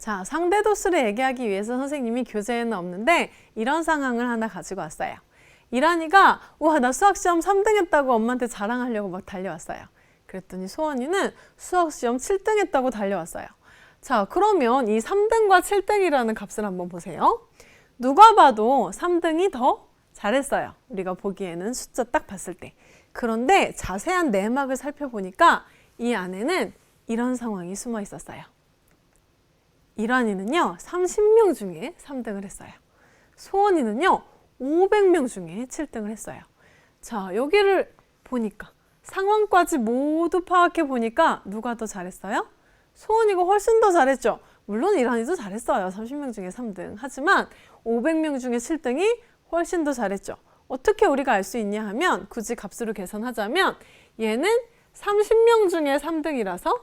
자, 상대 도수를 얘기하기 위해서 선생님이 교재에는 없는데 이런 상황을 하나 가지고 왔어요. 이란이가 와, 나 수학시험 3등 했다고 엄마한테 자랑하려고 막 달려왔어요. 그랬더니 소원이는 수학시험 7등 했다고 달려왔어요. 자, 그러면 이 3등과 7등이라는 값을 한번 보세요. 누가 봐도 3등이 더 잘했어요. 우리가 보기에는 숫자 딱 봤을 때. 그런데 자세한 내막을 살펴보니까 이 안에는 이런 상황이 숨어 있었어요. 이란이는요, 30명 중에 3등을 했어요. 소원이는요, 500명 중에 7등을 했어요. 자, 여기를 보니까 상황까지 모두 파악해 보니까 누가 더 잘했어요? 소원이가 훨씬 더 잘했죠. 물론 이란이도 잘했어요. 30명 중에 3등. 하지만 500명 중에 7등이 훨씬 더 잘했죠. 어떻게 우리가 알 수 있냐 하면 굳이 값으로 계산하자면 얘는 30명 중에 3등이라서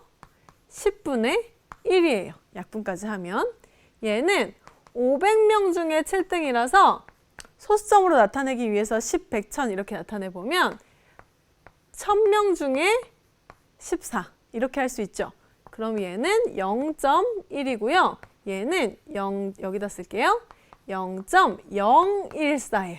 10분의 1이에요. 약분까지 하면. 얘는 500명 중에 7등이라서 소수점으로 나타내기 위해서 10, 100, 1000 이렇게 나타내보면 1000명 중에 14 이렇게 할 수 있죠. 그럼 얘는 0.1이고요. 얘는 0, 여기다 쓸게요. 0.014예요.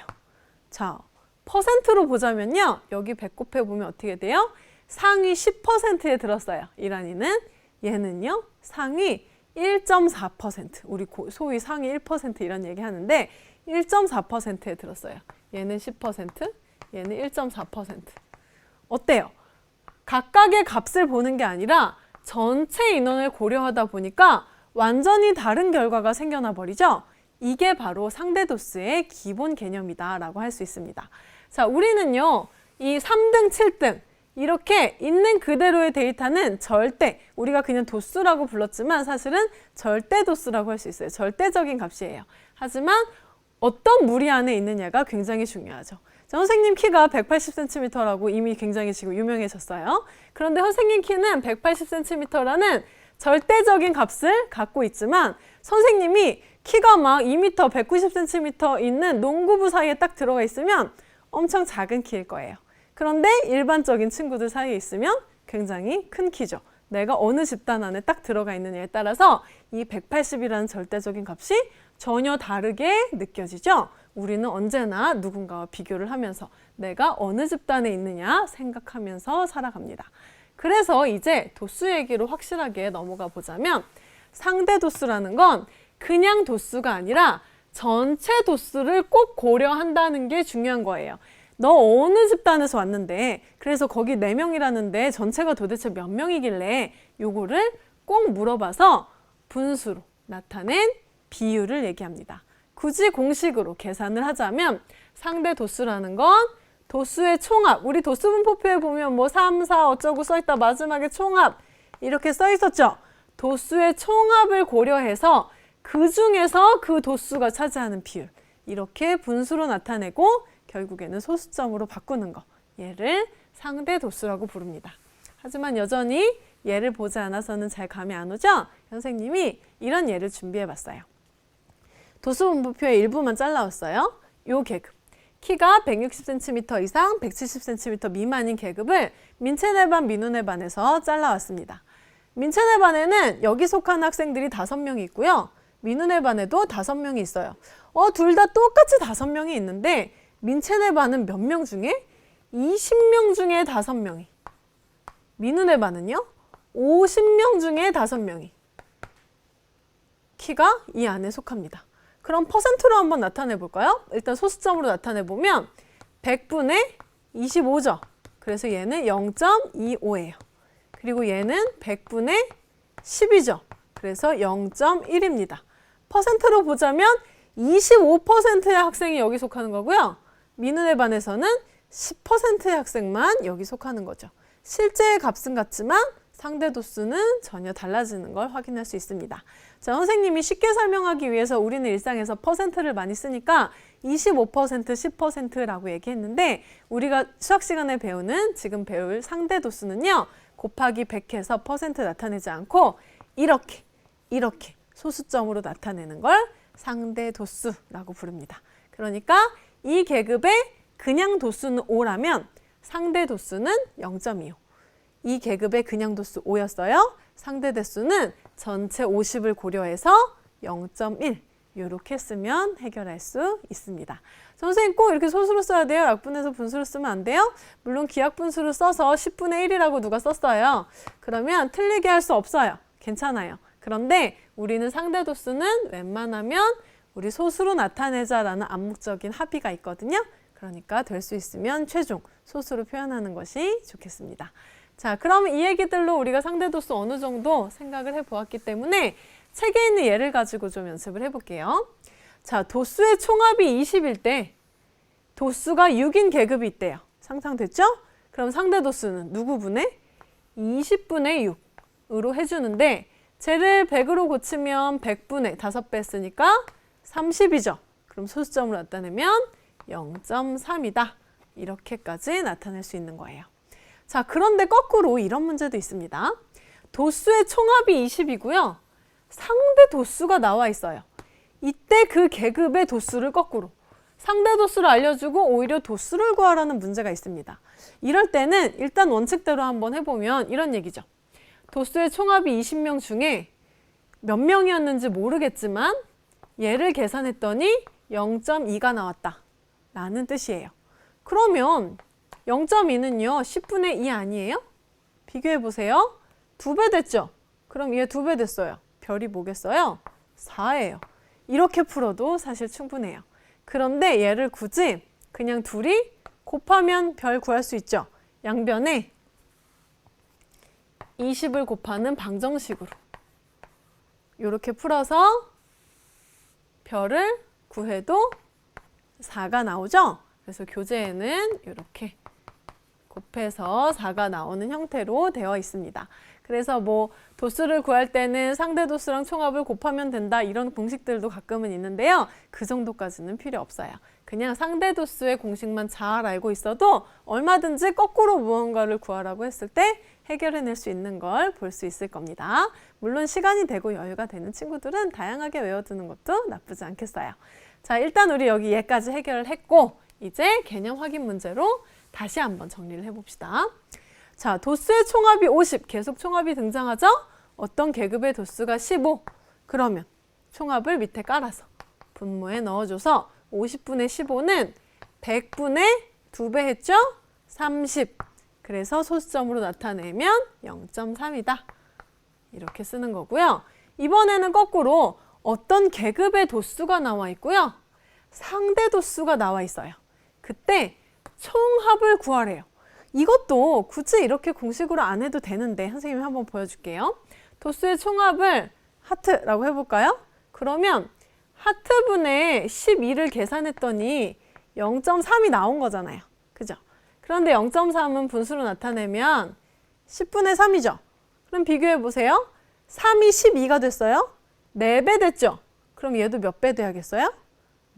자, 퍼센트로 보자면요. 여기 배꼽해 보면 어떻게 돼요? 상위 10%에 들었어요. 이란이는. 얘는요. 상위 1.4%. 우리 소위 상위 1% 이런 얘기 하는데 1.4%에 들었어요. 얘는 10%, 얘는 1.4%. 어때요? 각각의 값을 보는 게 아니라 전체 인원을 고려하다 보니까 완전히 다른 결과가 생겨나 버리죠? 이게 바로 상대도수의 기본 개념이다라고 할 수 있습니다. 자, 우리는요, 이 3등, 7등 이렇게 있는 그대로의 데이터는 절대, 우리가 그냥 도수라고 불렀지만 사실은 절대 도수라고 할 수 있어요. 절대적인 값이에요. 하지만 어떤 무리 안에 있느냐가 굉장히 중요하죠. 자, 선생님 키가 180cm라고 이미 굉장히 지금 유명해졌어요. 그런데 선생님 키는 180cm라는 절대적인 값을 갖고 있지만 선생님이 키가 막 2m, 190cm 있는 농구부 사이에 딱 들어가 있으면 엄청 작은 키일 거예요. 그런데 일반적인 친구들 사이에 있으면 굉장히 큰 키죠. 내가 어느 집단 안에 딱 들어가 있느냐에 따라서 이 180이라는 절대적인 값이 전혀 다르게 느껴지죠. 우리는 언제나 누군가와 비교를 하면서 내가 어느 집단에 있느냐 생각하면서 살아갑니다. 그래서 이제 도수 얘기로 확실하게 넘어가 보자면 상대 도수라는 건 그냥 도수가 아니라 전체 도수를 꼭 고려한다는 게 중요한 거예요. 너 어느 집단에서 왔는데 그래서 거기 4명이라는데 전체가 도대체 몇 명이길래 요거를 꼭 물어봐서 분수로 나타낸 비율을 얘기합니다. 굳이 공식으로 계산을 하자면 상대 도수라는 건 도수의 총합, 우리 도수분포표에 보면 뭐 3, 4 어쩌고 써있다 마지막에 총합 이렇게 써있었죠. 도수의 총합을 고려해서 그 중에서 그 도수가 차지하는 비율 이렇게 분수로 나타내고 결국에는 소수점으로 바꾸는 거, 얘를 상대 도수라고 부릅니다. 하지만 여전히 얘를 보지 않아서는 잘 감이 안 오죠? 선생님이 이런 예를 준비해 봤어요. 도수분포표의 일부만 잘라왔어요. 요 계급, 키가 160cm 이상 170cm 미만인 계급을 민채네 반, 민우네 반에서 잘라왔습니다. 민채네 반에는 여기 속한 학생들이 5명이 있고요. 민우네 반에도 5명이 있어요. 둘 다 똑같이 5명이 있는데 민채네 반은 몇 명 중에? 20명 중에 5명이. 민우네 반은요? 50명 중에 5명이. 키가 이 안에 속합니다. 그럼 퍼센트로 한번 나타내 볼까요? 일단 소수점으로 나타내 보면 100분의 25죠. 그래서 얘는 0.25예요. 그리고 얘는 100분의 10이죠. 그래서 0.1입니다. 퍼센트로 보자면 25%의 학생이 여기 속하는 거고요. 민우네 반에서는 10%의 학생만 여기 속하는 거죠. 실제의 값은 같지만 상대 도수는 전혀 달라지는 걸 확인할 수 있습니다. 자, 선생님이 쉽게 설명하기 위해서 우리는 일상에서 퍼센트를 많이 쓰니까 25%, 10%라고 얘기했는데 우리가 수학 시간에 배우는 지금 배울 상대 도수는요. 곱하기 100해서 퍼센트 나타내지 않고 이렇게 소수점으로 나타내는 걸 상대 도수라고 부릅니다. 그러니까 이 계급의 그냥 도수는 5라면 상대 도수는 0.25. 이 계급의 그냥 도수 5였어요. 상대 대수는 전체 50을 고려해서 0.1 이렇게 쓰면 해결할 수 있습니다. 선생님 꼭 이렇게 소수로 써야 돼요? 약분해서 분수로 쓰면 안 돼요? 물론 기하분수로 써서 10분의 1이라고 누가 썼어요. 그러면 틀리게 할 수 없어요. 괜찮아요. 그런데 우리는 상대도수는 웬만하면 우리 소수로 나타내자라는 암묵적인 합의가 있거든요. 그러니까 될 수 있으면 최종 소수로 표현하는 것이 좋겠습니다. 자, 그러면 이 얘기들로 우리가 상대도수 어느 정도 생각을 해보았기 때문에 책에 있는 예를 가지고 좀 연습을 해볼게요. 자, 도수의 총합이 20일 때 도수가 6인 계급이 있대요. 상상됐죠? 그럼 상대도수는 누구 분의? 20분의 6으로 해주는데 쟤를 100으로 고치면 100분의 5배 했으니까 30이죠. 그럼 소수점으로 나타내면 0.3이다. 이렇게까지 나타낼 수 있는 거예요. 자, 그런데 거꾸로 이런 문제도 있습니다. 도수의 총합이 20이고요. 상대 도수가 나와 있어요. 이때 그 계급의 도수를 거꾸로 상대 도수를 알려주고 오히려 도수를 구하라는 문제가 있습니다. 이럴 때는 일단 원칙대로 한번 해보면 이런 얘기죠. 도수의 총합이 20명 중에 몇 명이었는지 모르겠지만 얘를 계산했더니 0.2가 나왔다 라는 뜻이에요. 그러면 0.2는요 10분의 2 아니에요? 비교해보세요. 2배 됐죠? 그럼 얘 2배 됐어요. 별이 뭐겠어요? 4예요. 이렇게 풀어도 사실 충분해요. 그런데 얘를 굳이 그냥 둘이 곱하면 별 구할 수 있죠. 양변에 20을 곱하는 방정식으로 이렇게 풀어서 별을 구해도 4가 나오죠. 그래서 교재에는 이렇게 곱해서 4가 나오는 형태로 되어 있습니다. 그래서 뭐 도수를 구할 때는 상대 도수랑 총합을 곱하면 된다 이런 공식들도 가끔은 있는데요. 그 정도까지는 필요 없어요. 그냥 상대 도수의 공식만 잘 알고 있어도 얼마든지 거꾸로 무언가를 구하라고 했을 때 해결해낼 수 있는 걸 볼 수 있을 겁니다. 물론 시간이 되고 여유가 되는 친구들은 다양하게 외워두는 것도 나쁘지 않겠어요. 자, 일단 우리 여기 얘까지 해결을 했고 이제 개념 확인 문제로 다시 한번 정리를 해봅시다. 자, 도수의 총합이 50, 계속 총합이 등장하죠? 어떤 계급의 도수가 15, 그러면 총합을 밑에 깔아서 분모에 넣어줘서 50분의 15는 100분의 2배 했죠? 30. 그래서 소수점으로 나타내면 0.3이다. 이렇게 쓰는 거고요. 이번에는 거꾸로 어떤 계급의 도수가 나와 있고요. 상대 도수가 나와 있어요. 그때 총합을 구하래요. 이것도 굳이 이렇게 공식으로 안 해도 되는데 선생님이 한번 보여줄게요. 도수의 총합을 하트라고 해볼까요? 그러면 하트분의 12를 계산했더니 0.3이 나온 거잖아요. 그죠? 그런데 0.3은 분수로 나타내면 10분의 3이죠. 그럼 비교해보세요. 3이 12가 됐어요. 4배 됐죠? 그럼 얘도 몇 배 돼야겠어요?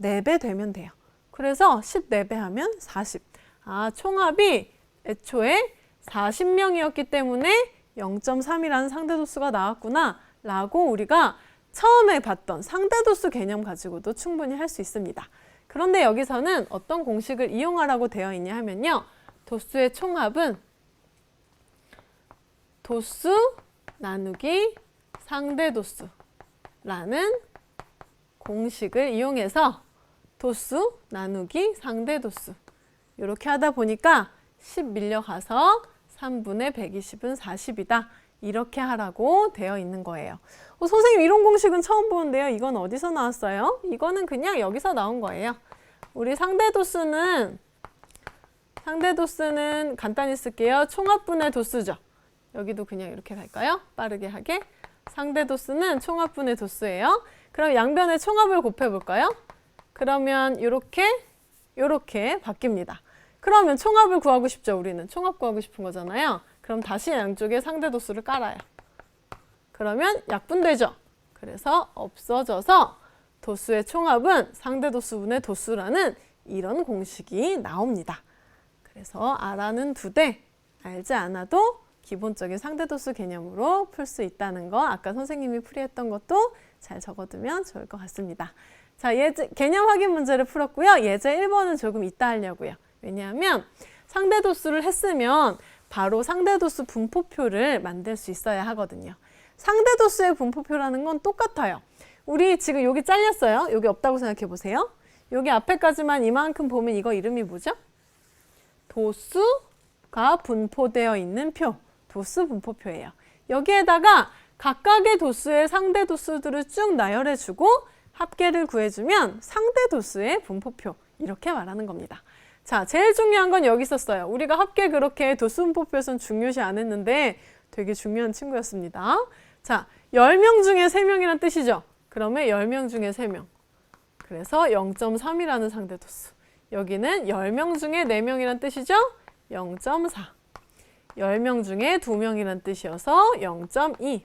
4배 되면 돼요. 그래서 14배 하면 40. 아, 총합이 애초에 40명이었기 때문에 0.3이라는 상대도수가 나왔구나 라고 우리가 처음에 봤던 상대도수 개념 가지고도 충분히 할 수 있습니다. 그런데 여기서는 어떤 공식을 이용하라고 되어 있냐 하면요. 도수의 총합은 도수 나누기 상대도수라는 공식을 이용해서 도수 나누기 상대도수 이렇게 하다 보니까 10 밀려가서 3분의 120은 40이다. 이렇게 하라고 되어 있는 거예요. 선생님 이런 공식은 처음 보는데요. 이건 어디서 나왔어요? 이거는 그냥 여기서 나온 거예요. 우리 상대도수는 간단히 쓸게요. 총합분의 도수죠. 여기도 그냥 이렇게 갈까요? 빠르게 하게. 상대도수는 총합분의 도수예요. 그럼 양변의 총합을 곱해볼까요? 그러면 이렇게 바뀝니다. 그러면 총합을 구하고 싶죠. 우리는 총합 구하고 싶은 거잖아요. 그럼 다시 양쪽에 상대도수를 깔아요. 그러면 약분되죠. 그래서 없어져서 도수의 총합은 상대도수분의 도수라는 이런 공식이 나옵니다. 그래서 알아는 2대, 알지 않아도 기본적인 상대도수 개념으로 풀 수 있다는 거 아까 선생님이 풀이했던 것도 잘 적어두면 좋을 것 같습니다. 자, 예제, 개념 확인 문제를 풀었고요. 예제 1번은 조금 이따 하려고요. 왜냐하면 상대도수를 했으면 바로 상대도수 분포표를 만들 수 있어야 하거든요. 상대 도수의 분포표라는 건 똑같아요. 우리 지금 여기 잘렸어요. 여기 없다고 생각해 보세요. 여기 앞에까지만 이만큼 보면 이거 이름이 뭐죠? 도수가 분포되어 있는 표, 도수 분포표예요. 여기에다가 각각의 도수의 상대 도수들을 쭉 나열해주고 합계를 구해주면 상대 도수의 분포표, 이렇게 말하는 겁니다. 자, 제일 중요한 건 여기 있었어요. 우리가 합계 그렇게 도수 분포표에서는 중요시 안 했는데 되게 중요한 친구였습니다. 자, 10명 중에 3명이란 뜻이죠. 그러면 10명 중에 3명. 그래서 0.3이라는 상대 도수. 여기는 10명 중에 4명이란 뜻이죠. 0.4. 10명 중에 2명이란 뜻이어서 0.2.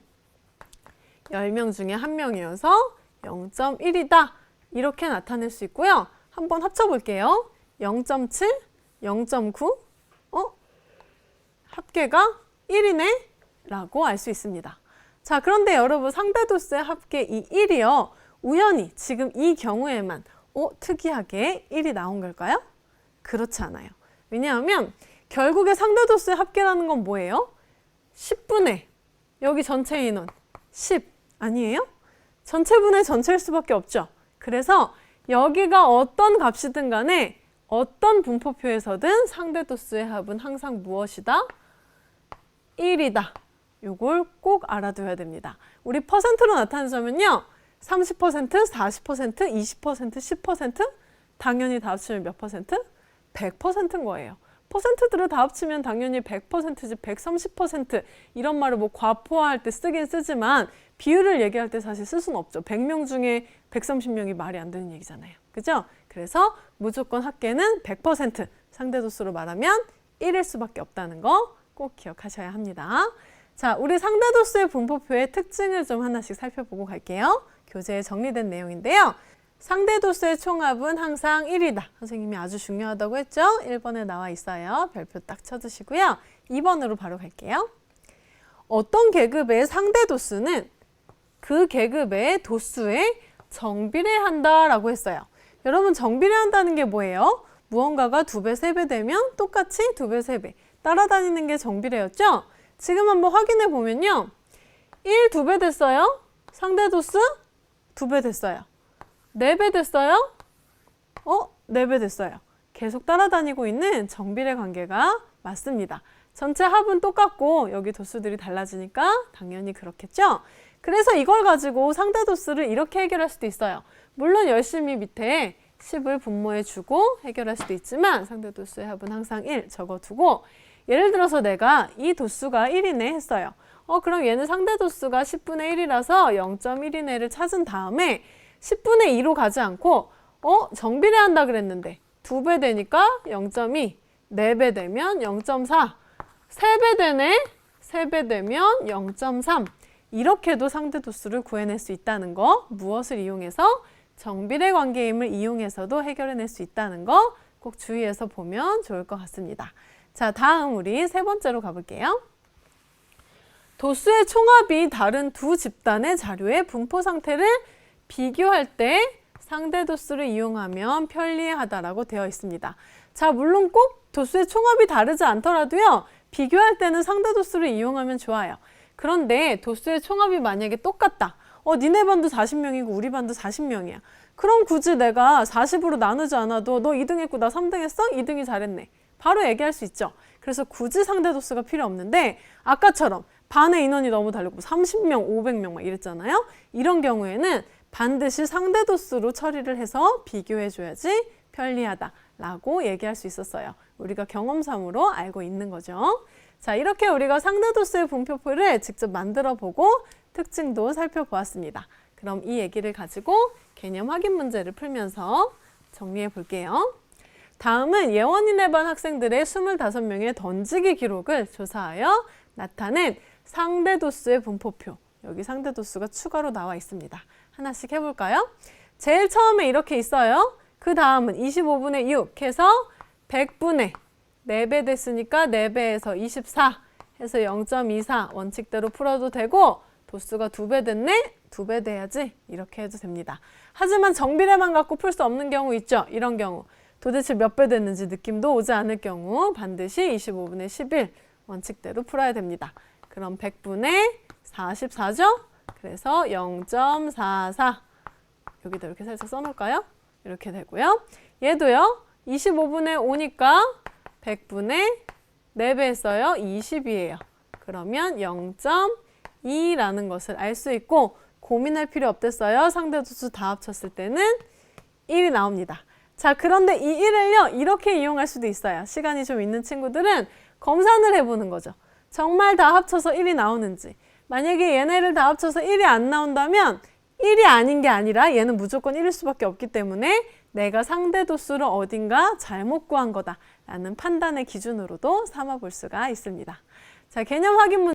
10명 중에 1명이어서 0.1이다. 이렇게 나타낼 수 있고요. 한번 합쳐볼게요. 0.7, 0.9, 합계가 1이네? 라고 알 수 있습니다. 자, 그런데 여러분 상대 도수의 합계 이 1이요. 우연히 지금 이 경우에만 특이하게 1이 나온 걸까요? 그렇지 않아요. 왜냐하면 결국에 상대 도수의 합계라는 건 뭐예요? 10분의 여기 전체 인원 10 아니에요? 전체분의 전체일 수밖에 없죠. 그래서 여기가 어떤 값이든 간에 어떤 분포표에서든 상대 도수의 합은 항상 무엇이다? 1이다. 요걸 꼭 알아둬야 됩니다. 우리 퍼센트로 나타내자면요. 30%, 40%, 20%, 10%? 당연히 다 합치면 몇 퍼센트? 100%인 거예요. 퍼센트들을 다 합치면 당연히 100%지 130% 이런 말을 뭐 과포화할 때 쓰긴 쓰지만 비율을 얘기할 때 사실 쓸 수는 없죠. 100명 중에 130명이 말이 안 되는 얘기잖아요. 그죠? 그래서 무조건 합계는 100% 상대도수로 말하면 1일 수밖에 없다는 거 꼭 기억하셔야 합니다. 자, 우리 상대도수의 분포표의 특징을 좀 하나씩 살펴보고 갈게요. 교재에 정리된 내용인데요. 상대도수의 총합은 항상 1이다. 선생님이 아주 중요하다고 했죠? 1번에 나와 있어요. 별표 딱 쳐주시고요. 2번으로 바로 갈게요. 어떤 계급의 상대도수는 그 계급의 도수에 정비례한다라고 했어요. 여러분 정비례한다는 게 뭐예요? 무언가가 2배, 3배 되면 똑같이 2배, 3배 따라다니는 게 정비례였죠? 지금 한번 확인해 보면요. 1, 2배 됐어요. 상대도수 2배 됐어요. 4배 됐어요? 4배 됐어요. 계속 따라다니고 있는 정비례 관계가 맞습니다. 전체 합은 똑같고 여기 도수들이 달라지니까 당연히 그렇겠죠? 그래서 이걸 가지고 상대 도수를 이렇게 해결할 수도 있어요. 물론 열심히 밑에 10을 분모해주고 해결할 수도 있지만 상대 도수의 합은 항상 1 적어두고 예를 들어서 내가 이 도수가 1이네 했어요. 그럼 얘는 상대 도수가 10분의 1이라서 0.1이네를 찾은 다음에 10분의 2로 가지 않고 정비례한다 그랬는데 2배 되니까 0.2, 4배 되면 0.4, 3배 되네? 3배 되면 0.3 이렇게도 상대 도수를 구해낼 수 있다는 거 무엇을 이용해서? 정비례 관계임을 이용해서도 해결해낼 수 있다는 거 꼭 주의해서 보면 좋을 것 같습니다. 자, 다음 우리 세 번째로 가볼게요. 도수의 총합이 다른 두 집단의 자료의 분포 상태를 비교할 때 상대 도수를 이용하면 편리하다라고 되어 있습니다. 자, 물론 꼭 도수의 총합이 다르지 않더라도요. 비교할 때는 상대 도수를 이용하면 좋아요. 그런데 도수의 총합이 만약에 똑같다. 니네 반도 40명이고 우리 반도 40명이야. 그럼 굳이 내가 40으로 나누지 않아도 너 2등 했고 나 3등 했어? 2등이 잘했네. 바로 얘기할 수 있죠. 그래서 굳이 상대 도수가 필요 없는데 아까처럼 반의 인원이 너무 다르고 30명, 500명 막 이랬잖아요. 이런 경우에는 반드시 상대 도수로 처리를 해서 비교해줘야지 편리하다라고 얘기할 수 있었어요. 우리가 경험상으로 알고 있는 거죠. 자, 이렇게 우리가 상대 도수의 분포표를 직접 만들어보고 특징도 살펴보았습니다. 그럼 이 얘기를 가지고 개념 확인 문제를 풀면서 정리해 볼게요. 다음은 예원이네 반 학생들의 25명의 던지기 기록을 조사하여 나타낸 상대 도수의 분포표. 여기 상대 도수가 추가로 나와 있습니다. 하나씩 해볼까요? 제일 처음에 이렇게 있어요. 그 다음은 25분의 6 해서 100분의 4배 됐으니까 4배에서 24 해서 0.24 원칙대로 풀어도 되고 도수가 2배 됐네? 2배 돼야지 이렇게 해도 됩니다. 하지만 정비례만 갖고 풀 수 없는 경우 있죠? 이런 경우 도대체 몇 배 됐는지 느낌도 오지 않을 경우 반드시 25분의 11 원칙대로 풀어야 됩니다. 그럼 100분의 44죠? 그래서 0.44 여기도 이렇게 살짝 써놓을까요? 이렇게 되고요. 얘도요. 25분의 5니까 100분의 4배 했어요. 20이에요. 그러면 0.2라는 것을 알 수 있고 고민할 필요 없댔어요. 상대도수 다 합쳤을 때는 1이 나옵니다. 자, 그런데 이 1을요. 이렇게 이용할 수도 있어요. 시간이 좀 있는 친구들은 검산을 해보는 거죠. 정말 다 합쳐서 1이 나오는지. 만약에 얘네를 다 합쳐서 1이 안 나온다면 1이 아닌 게 아니라 얘는 무조건 1일 수밖에 없기 때문에 내가 상대도수를 어딘가 잘못 구한 거다라는 판단의 기준으로도 삼아 볼 수가 있습니다. 자, 개념 확인 문제.